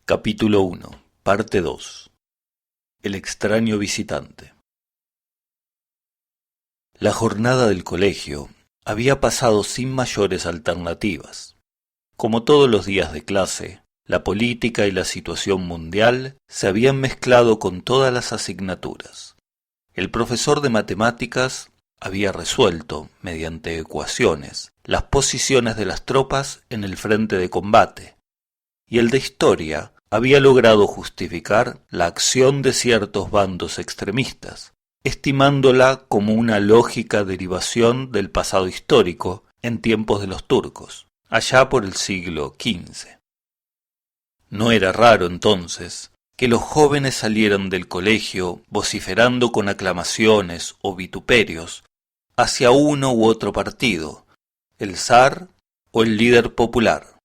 Capítulo 1, Parte 2. El extraño visitante. La jornada del colegio había pasado sin mayores alternativas. Como todos los días de clase, la política y la situación mundial se habían mezclado con todas las asignaturas. El profesor de matemáticas había resuelto, mediante ecuaciones, las posiciones de las tropas en el frente de combate, y el de historia había logrado justificar la acción de ciertos bandos extremistas, estimándola como una lógica derivación del pasado histórico en tiempos de los turcos, allá por el siglo XV. No era raro entonces que los jóvenes salieran del colegio vociferando con aclamaciones o vituperios hacia uno u otro partido, el zar o el líder popular.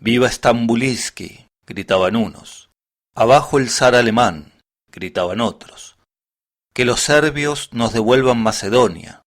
«¡Viva Stambuliski!», gritaban unos. «¡Abajo el zar alemán!», gritaban otros. «¡Que los serbios nos devuelvan Macedonia!».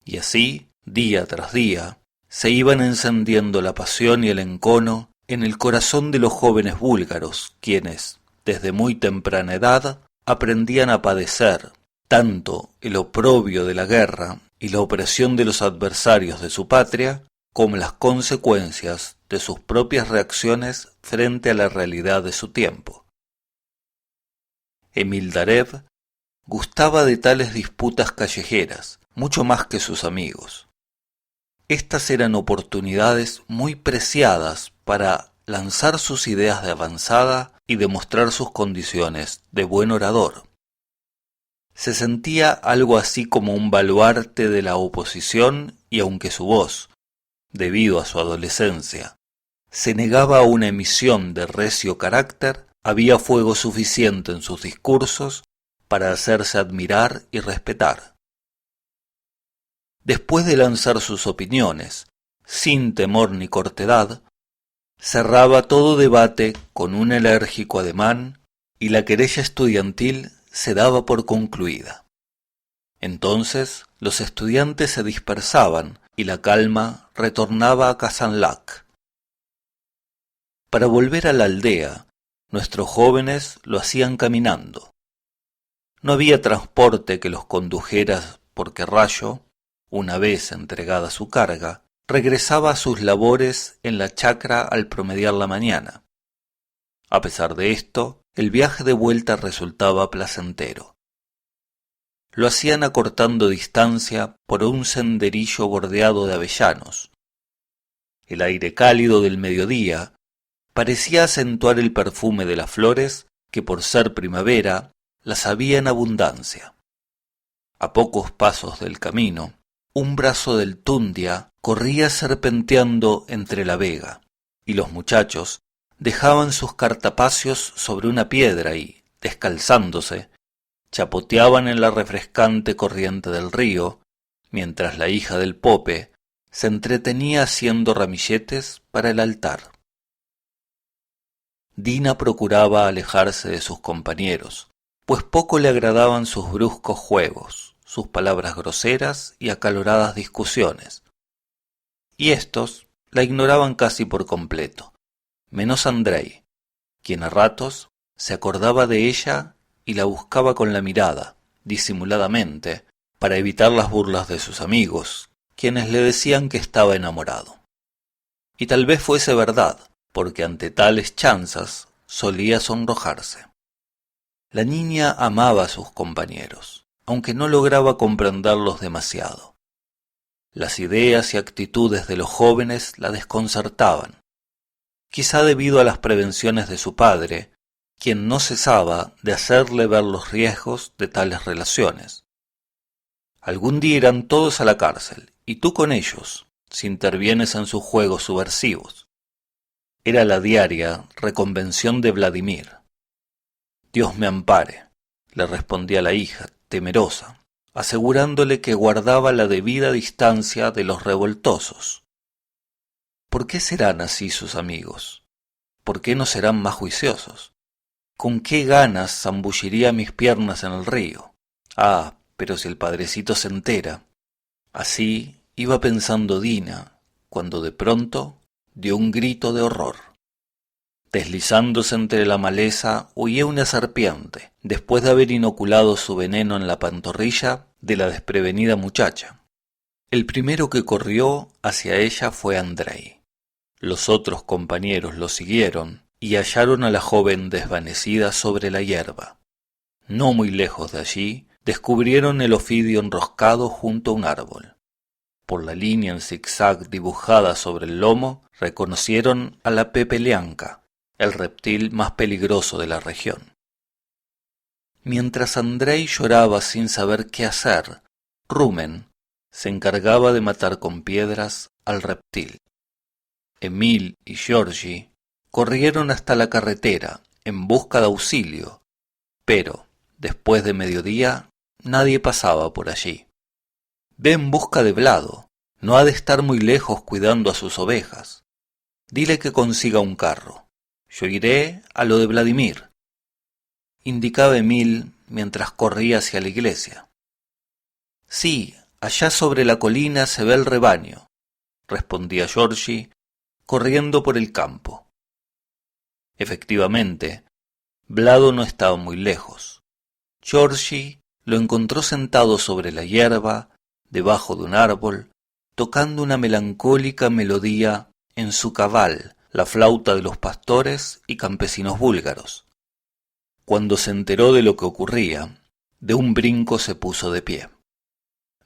Y así, día tras día, se iban encendiendo la pasión y el encono en el corazón de los jóvenes búlgaros, quienes, desde muy temprana edad, aprendían a padecer tanto el oprobio de la guerra y la opresión de los adversarios de su patria, como las consecuencias de sus propias reacciones frente a la realidad de su tiempo. Emil Darev gustaba de tales disputas callejeras, mucho más que sus amigos. Estas eran oportunidades muy preciadas para lanzar sus ideas de avanzada y demostrar sus condiciones de buen orador. Se sentía algo así como un baluarte de la oposición, y aunque su voz, debido a su adolescencia, se negaba a una emisión de recio carácter, había fuego suficiente en sus discursos para hacerse admirar y respetar. Después de lanzar sus opiniones, sin temor ni cortedad, cerraba todo debate con un enérgico ademán y la querella estudiantil se daba por concluida. Entonces los estudiantes se dispersaban y la calma retornaba a Kazanlak. Para volver a la aldea, nuestros jóvenes lo hacían caminando. No había transporte que los condujera porque Rayo, una vez entregada su carga, regresaba a sus labores en la chacra al promediar la mañana. A pesar de esto, el viaje de vuelta resultaba placentero. Lo hacían acortando distancia por un senderillo bordeado de avellanos. El aire cálido del mediodía parecía acentuar el perfume de las flores que, por ser primavera, las había en abundancia. A pocos pasos del camino, un brazo del Tundia corría serpenteando entre la vega, y los muchachos dejaban sus cartapacios sobre una piedra y, descalzándose, chapoteaban en la refrescante corriente del río, mientras la hija del Pope se entretenía haciendo ramilletes para el altar. Dina procuraba alejarse de sus compañeros, pues poco le agradaban sus bruscos juegos, sus palabras groseras y acaloradas discusiones. Y éstos la ignoraban casi por completo, menos Andrei, quien a ratos se acordaba de ella y la buscaba con la mirada, disimuladamente, para evitar las burlas de sus amigos, quienes le decían que estaba enamorado. Y tal vez fuese verdad, porque ante tales chanzas solía sonrojarse. La niña amaba a sus compañeros, aunque no lograba comprenderlos demasiado. Las ideas y actitudes de los jóvenes la desconcertaban, quizá debido a las prevenciones de su padre, quien no cesaba de hacerle ver los riesgos de tales relaciones. Algún día irán todos a la cárcel, y tú con ellos, si intervienes en sus juegos subversivos. Era la diaria reconvención de Vladimir. «Dios me ampare», le respondía la hija, temerosa, asegurándole que guardaba la debida distancia de los revoltosos. ¿Por qué serán así sus amigos? ¿Por qué no serán más juiciosos? ¿Con qué ganas zambulliría mis piernas en el río? Ah, pero si el padrecito se entera. Así iba pensando Dina, cuando de pronto dio un grito de horror. Deslizándose entre la maleza huía una serpiente, después de haber inoculado su veneno en la pantorrilla de la desprevenida muchacha. El primero que corrió hacia ella fue Andrei. Los otros compañeros lo siguieron y hallaron a la joven desvanecida sobre la hierba. No muy lejos de allí, descubrieron el ofidio enroscado junto a un árbol. Por la línea en zigzag dibujada sobre el lomo, reconocieron a la pepeleanca, el reptil más peligroso de la región. Mientras Andrei lloraba sin saber qué hacer, Rumen se encargaba de matar con piedras al reptil. Emil y Georgi corrieron hasta la carretera en busca de auxilio, pero, después de mediodía, nadie pasaba por allí. Ve en busca de Vlado, no ha de estar muy lejos cuidando a sus ovejas. Dile que consiga un carro. Yo iré a lo de Vladimir, indicaba Emil mientras corría hacia la iglesia. Sí, allá sobre la colina se ve el rebaño, respondía Georgi, corriendo por el campo. Efectivamente, Vlado no estaba muy lejos. Georgi lo encontró sentado sobre la hierba, debajo de un árbol, tocando una melancólica melodía en su cabal, la flauta de los pastores y campesinos búlgaros. Cuando se enteró de lo que ocurría, de un brinco se puso de pie.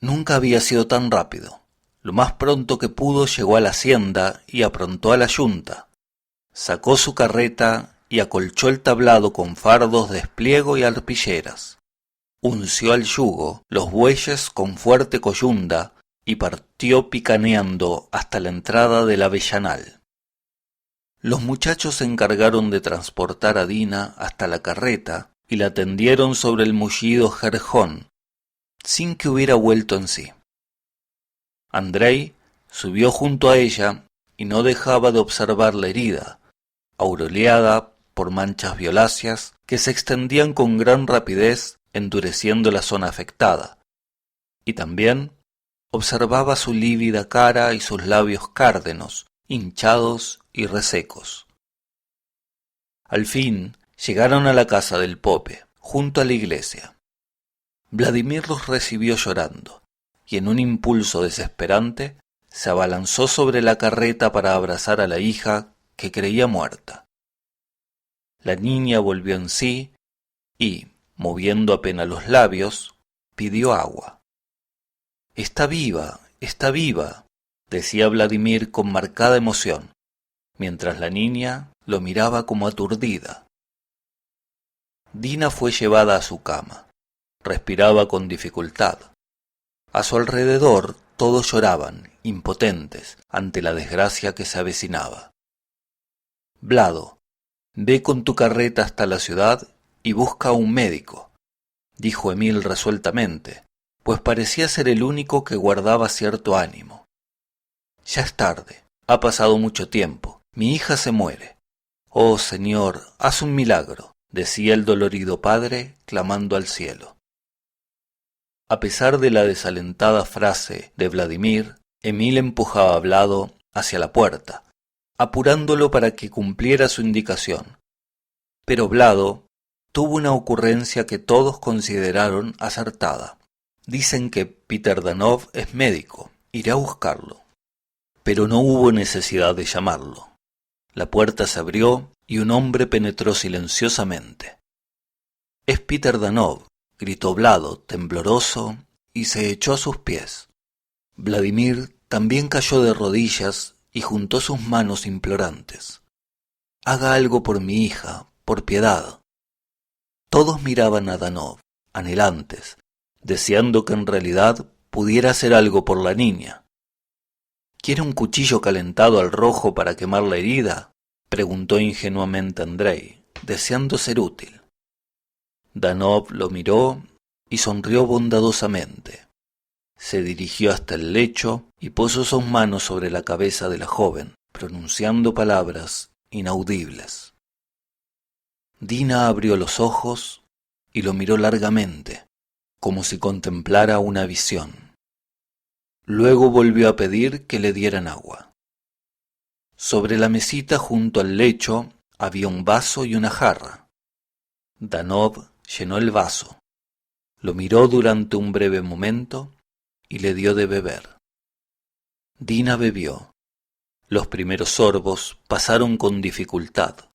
Nunca había sido tan rápido. Lo más pronto que pudo llegó a la hacienda y aprontó a la yunta. Sacó su carreta y acolchó el tablado con fardos de espliego y arpilleras. Unció al yugo los bueyes con fuerte coyunda y partió picaneando hasta la entrada del avellanal. Los muchachos se encargaron de transportar a Dina hasta la carreta y la tendieron sobre el mullido jerjón, sin que hubiera vuelto en sí. Andrei subió junto a ella y no dejaba de observar la herida, aureoleada por manchas violáceas que se extendían con gran rapidez endureciendo la zona afectada, y también observaba su lívida cara y sus labios cárdenos, hinchados y resecos. Al fin llegaron a la casa del Pope, junto a la iglesia. Vladimir los recibió llorando, y en un impulso desesperante se abalanzó sobre la carreta para abrazar a la hija que creía muerta. La niña volvió en sí y, moviendo apenas los labios, pidió agua. «Está viva, decía Vladimir con marcada emoción, mientras la niña lo miraba como aturdida. Dina fue llevada a su cama. Respiraba con dificultad. A su alrededor todos lloraban, impotentes, ante la desgracia que se avecinaba. «Vlado, ve con tu carreta hasta la ciudad y busca a un médico», dijo Emil resueltamente, pues parecía ser el único que guardaba cierto ánimo. «Ya es tarde, ha pasado mucho tiempo, mi hija se muere. Oh, Señor, haz un milagro», decía el dolorido padre, clamando al cielo. A pesar de la desalentada frase de Vladimir, Emil empujaba a Vlado hacia la puerta, apurándolo para que cumpliera su indicación. Pero Vlado tuvo una ocurrencia que todos consideraron acertada. «Dicen que Peter Danov es médico, iré a buscarlo». Pero no hubo necesidad de llamarlo. La puerta se abrió y un hombre penetró silenciosamente. «Es Peter Danov», gritó Vlado, tembloroso, y se echó a sus pies. Vladimir también cayó de rodillas y juntó sus manos implorantes. «Haga algo por mi hija, por piedad». Todos miraban a Danov, anhelantes, deseando que en realidad pudiera hacer algo por la niña. «¿Quiere un cuchillo calentado al rojo para quemar la herida?», preguntó ingenuamente Andrei, deseando ser útil. Danov lo miró y sonrió bondadosamente. Se dirigió hasta el lecho y puso sus manos sobre la cabeza de la joven, pronunciando palabras inaudibles. Dina abrió los ojos y lo miró largamente, como si contemplara una visión. Luego volvió a pedir que le dieran agua. Sobre la mesita junto al lecho había un vaso y una jarra. Danov llenó el vaso, lo miró durante un breve momento y le dio de beber. Dina bebió. Los primeros sorbos pasaron con dificultad,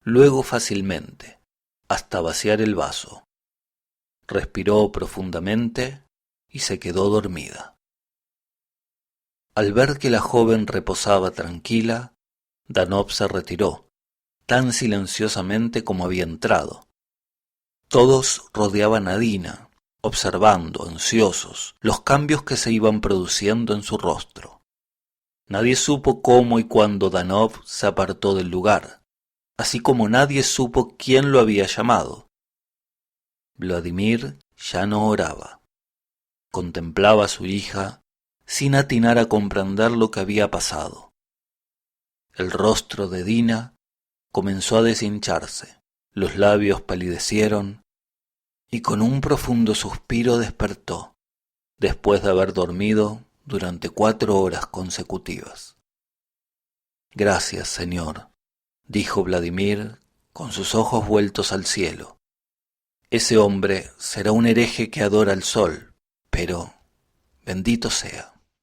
luego fácilmente, hasta vaciar el vaso. Respiró profundamente y se quedó dormida. Al ver que la joven reposaba tranquila, Danov se retiró, tan silenciosamente como había entrado. Todos rodeaban a Dina, observando, ansiosos, los cambios que se iban produciendo en su rostro. Nadie supo cómo y cuándo Danov se apartó del lugar, así como nadie supo quién lo había llamado. Vladimir ya no oraba. Contemplaba a su hija sin atinar a comprender lo que había pasado. El rostro de Dina comenzó a deshincharse, los labios palidecieron y con un profundo suspiro despertó, después de haber dormido durante 4 horas consecutivas. Gracias, Señor, dijo Vladimir con sus ojos vueltos al cielo. Ese hombre será un hereje que adora al sol, pero bendito sea.